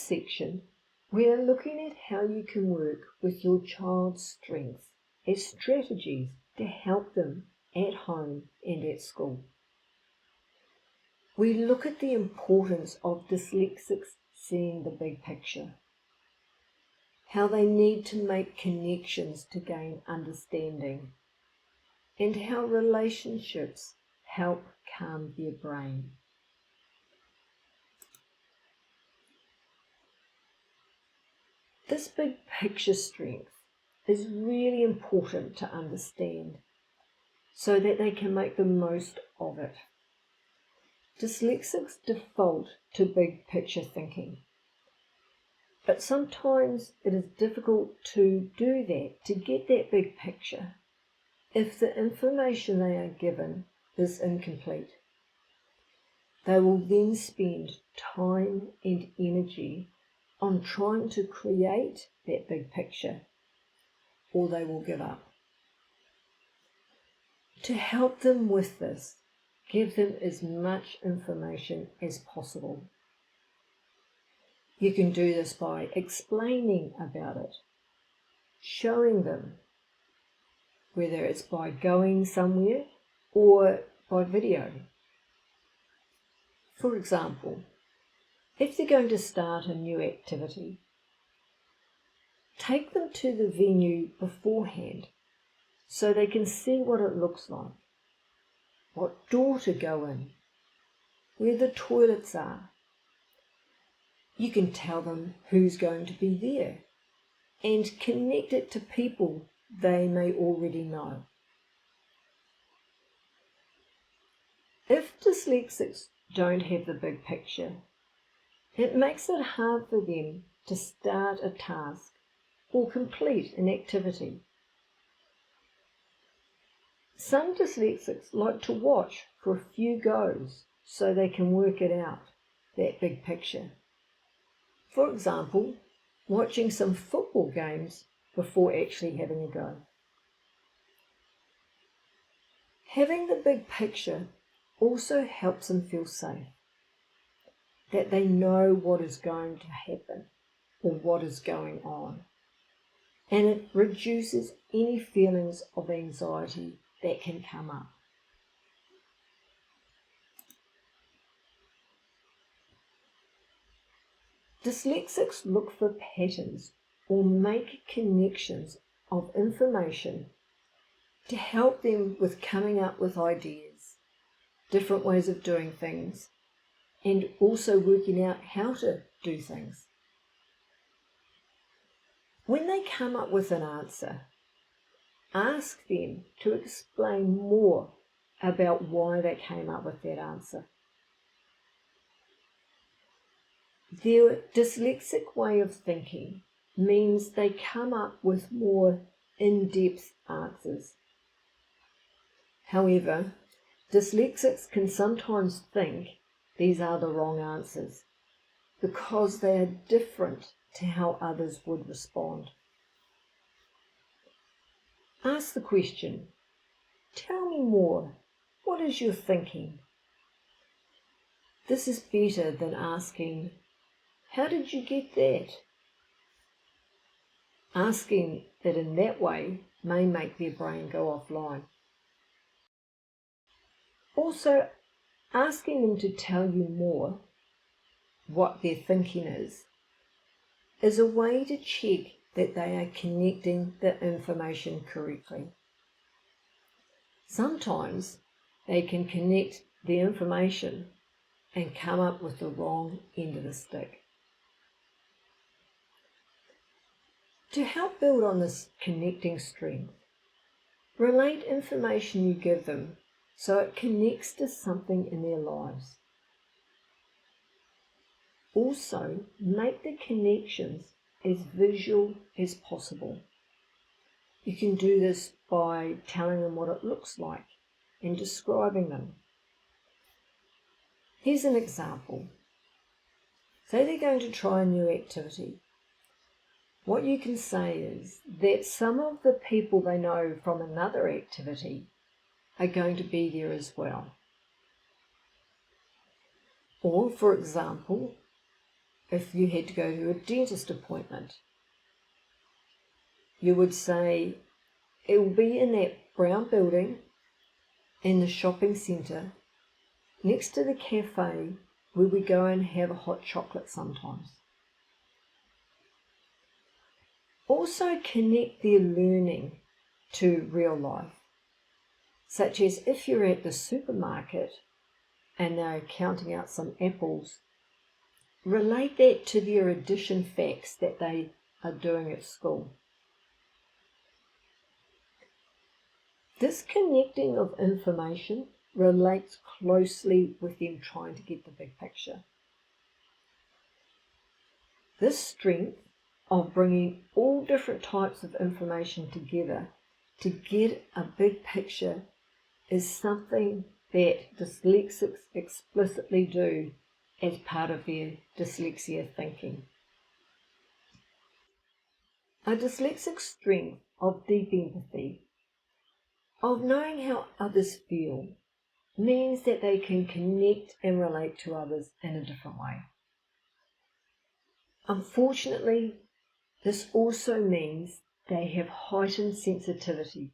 section, we are looking at how you can work with your child's strengths as strategies to help them at home and at school. We look at the importance of dyslexics seeing the big picture, how they need to make connections to gain understanding, and how relationships help calm their brain. This big picture strength is really important to understand so that they can make the most of it. Dyslexics default to big picture thinking, but sometimes it is difficult to do that, to get that big picture, if the information they are given is incomplete. They will then spend time and energy on trying to create that big picture, or they will give up. To help them with this, give them as much information as possible. You can do this by explaining about it, showing them, whether it's by going somewhere or by video. For example, if they're going to start a new activity, take them to the venue beforehand so they can see what it looks like, what door to go in, where the toilets are. You can tell them who's going to be there and connect it to people they may already know. If dyslexics don't have the big picture, it makes it hard for them to start a task or complete an activity. Some dyslexics like to watch for a few goes so they can work it out, that big picture. For example, watching some football games before actually having a go. Having the big picture also helps them feel safe, that they know what is going to happen or what is going on, and it reduces any feelings of anxiety that can come up. Dyslexics look for patterns or make connections of information to help them with coming up with ideas, different ways of doing things, and also working out how to do things. When they come up with an answer, ask them to explain more about why they came up with that answer. Their dyslexic way of thinking means they come up with more in-depth answers. However, dyslexics can sometimes think these are the wrong answers because they are different to how others would respond. Ask the question, "Tell me more. What is your thinking?" This is better than asking, "How did you get that?" Asking it in that way may make their brain go offline. Also, asking them to tell you more what their thinking is a way to check that they are connecting the information correctly. Sometimes they can connect the information and come up with the wrong end of the stick. To help build on this connecting strength, relate information you give them so it connects to something in their lives. Also, make the connections as visual as possible. You can do this by telling them what it looks like and describing them. Here's an example. Say they're going to try a new activity. What you can say is that some of the people they know from another activity are going to be there as well. Or, for example, if you had to go to a dentist appointment, you would say, it will be in that brown building in the shopping centre next to the cafe where we go and have a hot chocolate sometimes. Also connect their learning to real life, such as if you're at the supermarket and they're counting out some apples, relate that to their addition facts that they are doing at school. This connecting of information relates closely with them trying to get the big picture. This strength of bringing all different types of information together to get a big picture is something that dyslexics explicitly do as part of their dyslexia thinking. A dyslexic strength of deep empathy, of knowing how others feel, means that they can connect and relate to others in a different way. Unfortunately, this also means they have heightened sensitivity,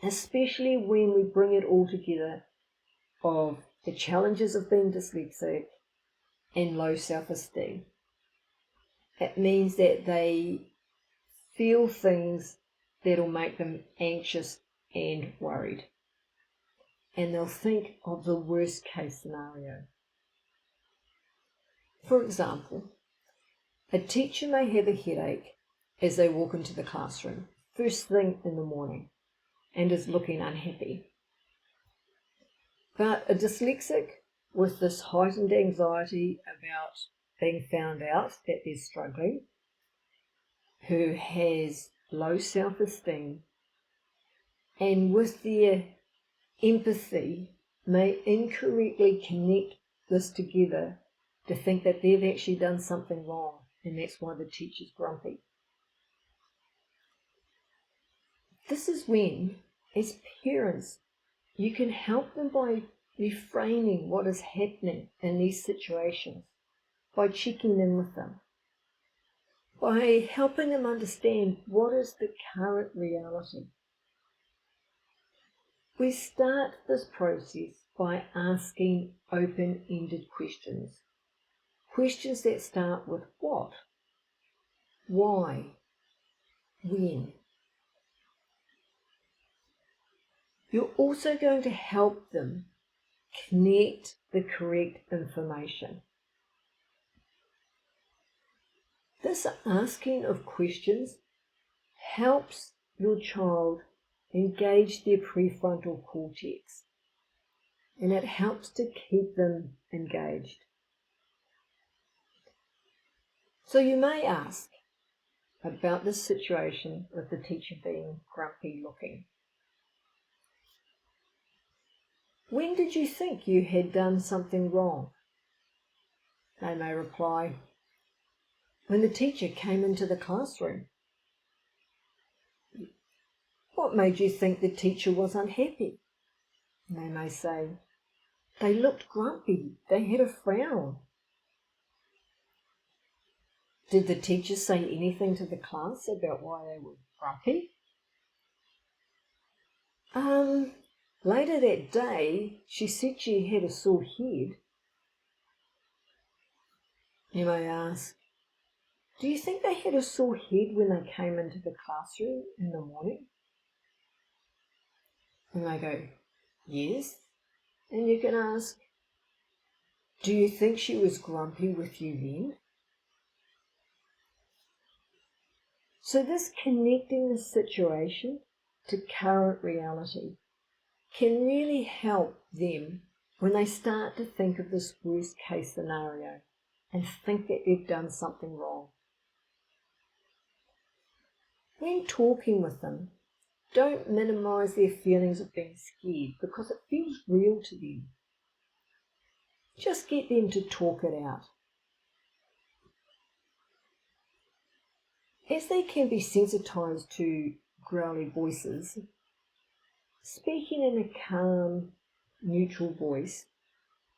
especially when we bring it all together of the challenges of being dyslexic and low self-esteem. It means that they feel things that'll make them anxious and worried, and they'll think of the worst case scenario. For example, a teacher may have a headache as they walk into the classroom first thing in the morning and is looking unhappy. But a dyslexic with this heightened anxiety about being found out that they're struggling, who has low self-esteem, and with their empathy may incorrectly connect this together to think that they've actually done something wrong, and that's why the teacher's grumpy. This is when, as parents, you can help them by reframing what is happening in these situations, by checking in with them, by helping them understand what is the current reality. We start this process by asking open-ended questions. Questions that start with what, why, when. You're also going to help them connect the correct information. This asking of questions helps your child engage their prefrontal cortex, and it helps to keep them engaged. So you may ask about this situation with the teacher being grumpy looking. When did you think you had done something wrong? They may reply, when the teacher came into the classroom. What made you think the teacher was unhappy? They may say, they looked grumpy, they had a frown. Did the teacher say anything to the class about why they were grumpy? Later that day, she said she had a sore head. You may ask, do you think they had a sore head when they came into the classroom in the morning? And they go, yes. And you can ask, do you think she was grumpy with you then? So this connecting the situation to current reality can really help them when they start to think of this worst case scenario and think that they've done something wrong. When talking with them, don't minimize their feelings of being scared because it feels real to them. Just get them to talk it out. As they can be sensitized to growly voices, speaking in a calm, neutral voice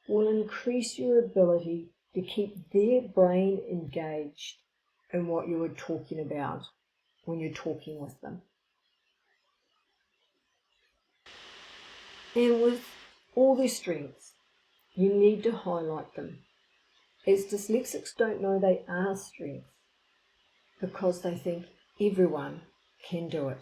will increase your ability to keep their brain engaged in what you were talking about when you're talking with them. And with all their strengths, you need to highlight them, as dyslexics don't know they are strengths because they think everyone can do it.